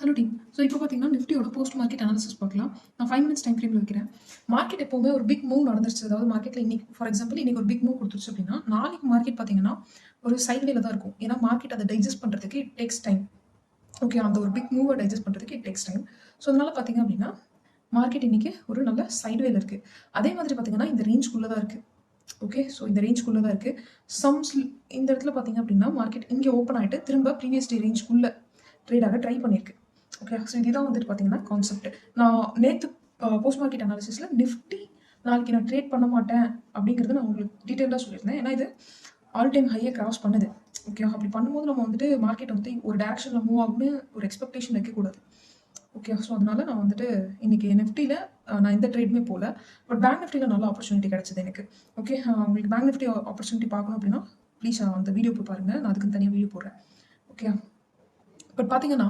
Hello team. So இப்போ பார்த்தீங்கன்னா நிஃப்டியோட போஸ்ட் மார்க்கெட் அனாலிசிஸ் பார்க்கலாம். நான் 5 மினிட்ஸ் டைம் ஃப்ரேமில் வைக்கிறேன். மார்க்கெட் எப்போவுமே ஒரு பிக் மூவ் நடந்துருச்சு. அதாவது மார்க்கெட்டில் இன்னைக்கு ஃபார் எக்ஸாம்பிள் இன்னைக்கு ஒரு பிக் மூவ் கொடுத்துருச்சு அப்படின்னா, நாளைக்கு மார்க்கெட் பார்த்தீங்கன்னா ஒரு சைட்வேல தான் இருக்கும். ஏன்னா மார்க்கெட் அதை டைஜஸ்ட் பண்ணுறதுக்கு இட் டேக்ஸ் டைம். ஓகே, அந்த ஒரு பிக் மூவை டைஜஸ்ட் பண்ணுறதுக்கு இட் டேக்ஸ் டைம். ஸோ அதனால பார்த்தீங்க அப்படின்னா மார்க்கெட் இன்னைக்கு ஒரு நல்ல சைட்வேல இருக்குது. அதே மாதிரி பார்த்தீங்கன்னா இந்த ரேஞ்சுக்குள்ளே தான் இருக்குது. ஓகே, ஸோ இந்த ரேஞ்சுக்குள்ளே தான் இருக்குது. இந்த இடத்துல பார்த்தீங்க அப்படின்னா மார்க்கெட் இங்கே ஓப்பன் ஆகிட்டு திரும்ப ப்ரீவியஸ் டே ரேஞ்சுக்குள்ளே ட்ரேடாக ட்ரை பண்ணியிருக்கு. ஓகே, ஸோ இதுதான் வந்துட்டு பார்த்தீங்கன்னா கான்செப்ட். நான் நேற்று போஸ்ட் மார்க்கெட் அனாலிசிஸில் நிஃப்டி நாளைக்கு நான் ட்ரேட் பண்ண மாட்டேன் அப்படிங்கிறது நான் உங்களுக்கு டீட்டெயிலாக சொல்லியிருந்தேன். ஏன்னா இது ஆல் டைம் ஹையை கிராஸ் பண்ணுது. ஓகே, அப்படி பண்ணும்போது நம்ம வந்துட்டு மார்க்கெட் வந்துட்டு ஒரு டேரக்ஷனில் மூவ் ஆகும்னு ஒரு எக்ஸ்பெக்டேஷன் வைக்கக்கூடாது. ஓகே, ஸோ அதனால நான் வந்துட்டு இன்னைக்கு நிஃப்டியில் நான் எந்த ட்ரேடுமே போகல. பட் பேங்க் நிஃப்டியில் நல்ல ஆப்பர்ச்சுனிட்டி கிடச்சிது எனக்கு. ஓகே, உங்களுக்கு பேங்க் நிஃப்டி ஆப்பர்ச்சுனிட்டி பார்க்கணும் அப்படின்னா ப்ளீஸ் அந்த வீடியோ போய் பாருங்கள். நான் அதுக்கு தனியாக வீடியோ போடுறேன். ஓகே, பட் பார்த்தீங்கன்னா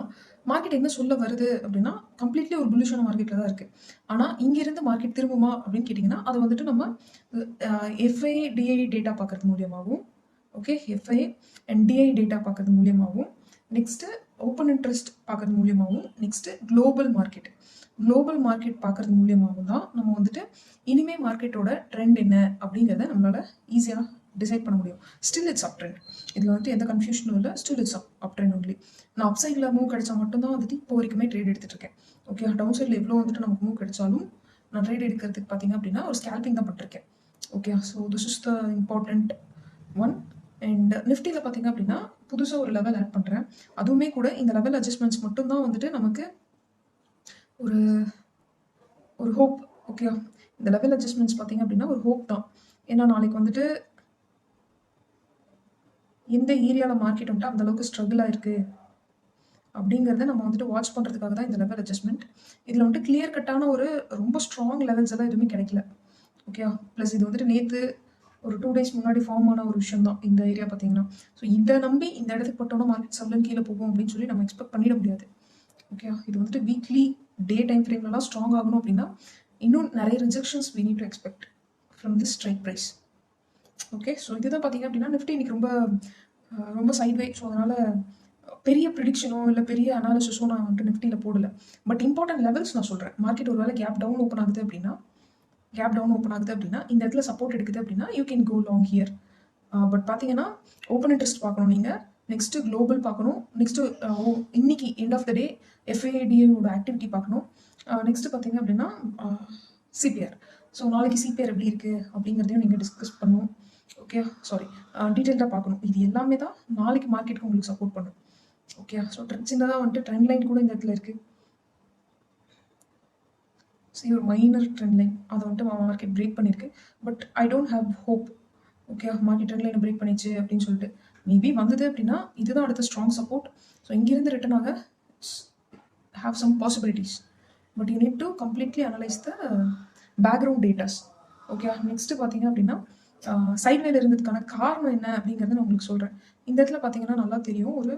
மார்க்கெட் என்ன சொல்ல வருது அப்படின்னா கம்ப்ளீட்லி ஒரு புல்லிஷான மார்க்கெட்டில் தான் இருக்குது. ஆனால் இங்கேருந்து மார்க்கெட் திரும்புமா அப்படின்னு கேட்டிங்கன்னா அதை வந்துட்டு நம்ம எஃப்ஐ டிஐ டேட்டா பார்க்கறது மூலியமாகவும், okay, FI and DI data பார்க்கறது மூலியமாகவும், நெக்ஸ்ட்டு ஓப்பன் இன்ட்ரெஸ்ட் பார்க்கறது மூலியமாகவும், நெக்ஸ்ட்டு குளோபல் மார்க்கெட் பார்க்கறது மூலியமாகவும் தான் நம்ம வந்துட்டு இனிமே மார்க்கெட்டோட ட்ரெண்ட் என்ன அப்படிங்கிறத நம்மளால ஈஸியாக டிசைட் பண்ண முடியும். Still it's up trend. இதில் வந்துட்டு எந்த கன்ஃபியூஷனும் இல்லை. Still it's up trend only. நான் அப் சைடில் மூவ் கிடைச்சா மட்டும்தான் வந்துட்டு இப்போ வரைக்குமே ட்ரேட் எடுத்துகிட்டு இருக்கேன். ஓகே, டவுன் சைடில் எவ்வளோ வந்துட்டு நமக்கு மூவ் கிடைச்சாலும் நான் ட்ரேட் எடுக்கிறதுக்கு பார்த்தீங்க அப்படின்னா ஒரு ஸ்கேல்பிங் தான் பண்ணிருக்கேன். Okay, so this is the important one. And நிஃப்டியில் பார்த்தீங்க அப்படின்னா புதுசாக ஒரு லெவல் ஆட் பண்ணுறேன். அதுவுமே கூட இந்த லெவல் அட்ஜஸ்ட்மெண்ட்ஸ் மட்டும்தான் வந்துட்டு நமக்கு ஒரு ஹோப். ஓகே, இந்த லெவல் அட்ஜஸ்ட்மெண்ட்ஸ் பார்த்தீங்க அப்படின்னா ஒரு ஹோப் தான். ஏன்னா நாளைக்கு வந்துட்டு எந்த ஏரியாவில் மார்க்கெட் வந்துட்டு அந்த அளவுக்கு ஸ்ட்ரகிளாக இருக்குது அப்படிங்கிறத நம்ம வந்துட்டு வாட்ச் பண்ணுறதுக்காக தான் இந்த லெவல் அட்ஜஸ்ட்மெண்ட். இதில் வந்துட்டு கிளியர் கட்டான ஒரு ரொம்ப ஸ்ட்ராங் லெவல்ஸ் எல்லாம் எதுவுமே கிடைக்கல. ஓகே, ப்ளஸ் இது வந்துட்டு நேற்று ஒரு 2 days முன்னாடி ஃபார்ம் ஆன ஒரு விஷயம் தான் இந்த ஏரியா பார்த்தீங்கன்னா. ஸோ இதை நம்பி இந்த இடத்துக்கு போட்டோம்னா மார்க்கெட் சவ்லன் கீழே போகும் அப்படின்னு சொல்லி நம்ம எக்ஸ்பெக்ட் பண்ணிட முடியாது. ஓகே, இது வந்துட்டு வீக்லி டே டைம் ஃப்ரேம்லலாம் ஸ்ட்ராங் ஆகணும் அப்படின்னா இன்னும் நிறைய rejections we need to expect from this strike price. Okay, so இதுதான் பார்த்தீங்க அப்படின்னா நிஃப்டி இன்னைக்கு ரொம்ப சைட்வே. ஸோ அதனால் பெரிய ப்ரிடிக்ஷனோ இல்லை பெரிய அனாலிசிஸோ நான் வந்துட்டு நிஃப்டியில் போடலை. பட் இம்பார்ட்டன்ட் லெவல்ஸ் நான் சொல்கிறேன். மார்க்கெட் ஒரு வேளை கேப் டவுன் ஓப்பன் ஆகுது அப்படின்னா இந்த இடத்துல சப்போர்ட் எடுக்குது அப்படின்னா you can go long here. But பார்த்தீங்கன்னா ஓப்பன் இன்ட்ரெஸ்ட் பார்க்கணும் நீங்கள், நெக்ஸ்ட்டு குளோபல் பார்க்கணும், நெக்ஸ்ட்டு இன்னைக்கு எண்ட் ஆஃப் த டே எஃப்ஐடியோட ஆக்டிவிட்டி பார்க்கணும். நெக்ஸ்ட்டு பார்த்தீங்க அப்படின்னா சிபிஆர். ஸோ நாளைக்கு சிபிஆர் எப்படி இருக்குது அப்படிங்கிறதையும் நீங்கள் டிஸ்கஸ் பண்ணணும். ஓகே, சாரி, டீட்டெயில்டாக பார்க்கணும். இது எல்லாமே தான் நாளைக்கு மார்க்கெட்டுக்கு உங்களுக்கு சப்போர்ட் பண்ணும். ஓகே, ஸோ சின்னதாக வந்துட்டு ட்ரெண்ட் லைன் கூட இந்த இடத்துல இருக்குது. ஸோ ஒரு மைனர் ட்ரெண்ட் லைன் அதை வந்துட்டு மார்க்கெட் பிரேக் பண்ணியிருக்கு. But I don't have hope. Okay, market trend லைனை பிரேக் பண்ணிச்சு அப்படின்னு சொல்லிட்டு மேபி வந்தது அப்படின்னா இதுதான் அடுத்த ஸ்ட்ராங் சப்போர்ட். ஸோ இங்கேருந்து ரிட்டர்ன் ஆக have some possibilities. But you need to completely analyse the background datas. Okay, next பார்த்தீங்க அப்படின்னா சைட்வேல இருந்ததுக்கான காரணம் என்ன அப்படிங்கிறத நான் உங்களுக்கு சொல்கிறேன். இந்த இடத்துல பார்த்தீங்கன்னா நல்லா தெரியும் ஒரு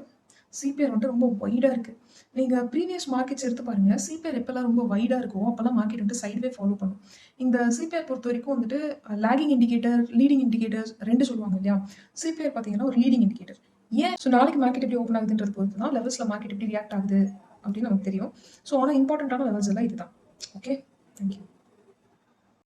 சிபிஆர் வந்துட்டு ரொம்ப வைடாக இருக்குது. நீங்கள் ப்ரீவியஸ் மார்க்கெட்ஸ் எடுத்து பாருங்கள். சிபிஆர் எப்போல்லாம் ரொம்ப வைடாக இருக்கும் அப்போல்லாம் மார்க்கெட் வந்துட்டு சைட்வே ஃபாலோ பண்ணும். இந்த சிபிஆர் பொறுத்த வரைக்கும் வந்துட்டு லேகிங் இண்டிகேட்டர், லீடிங் இண்டிகேட்டர்ஸ் ரெண்டு சொல்லுவாங்க இல்லையா. சிபிஆர் பார்த்தீங்கன்னா ஒரு லீடிங் இண்டிகேட்டர். ஏன் ஸோ நாளைக்கு மார்க்கெட் எப்படி ஓப்பன் ஆகுதுன்றது பொறுத்து தான் லெவல்ஸில் மார்க்கெட் எப்படி ரியாக்ட் ஆகுது அப்படின்னு நமக்கு தெரியும். ஸோ ஆனால் இம்பார்ட்டண்ட்டான லெவல்ஸ் எல்லாம் இதுதான். Okay, thank you.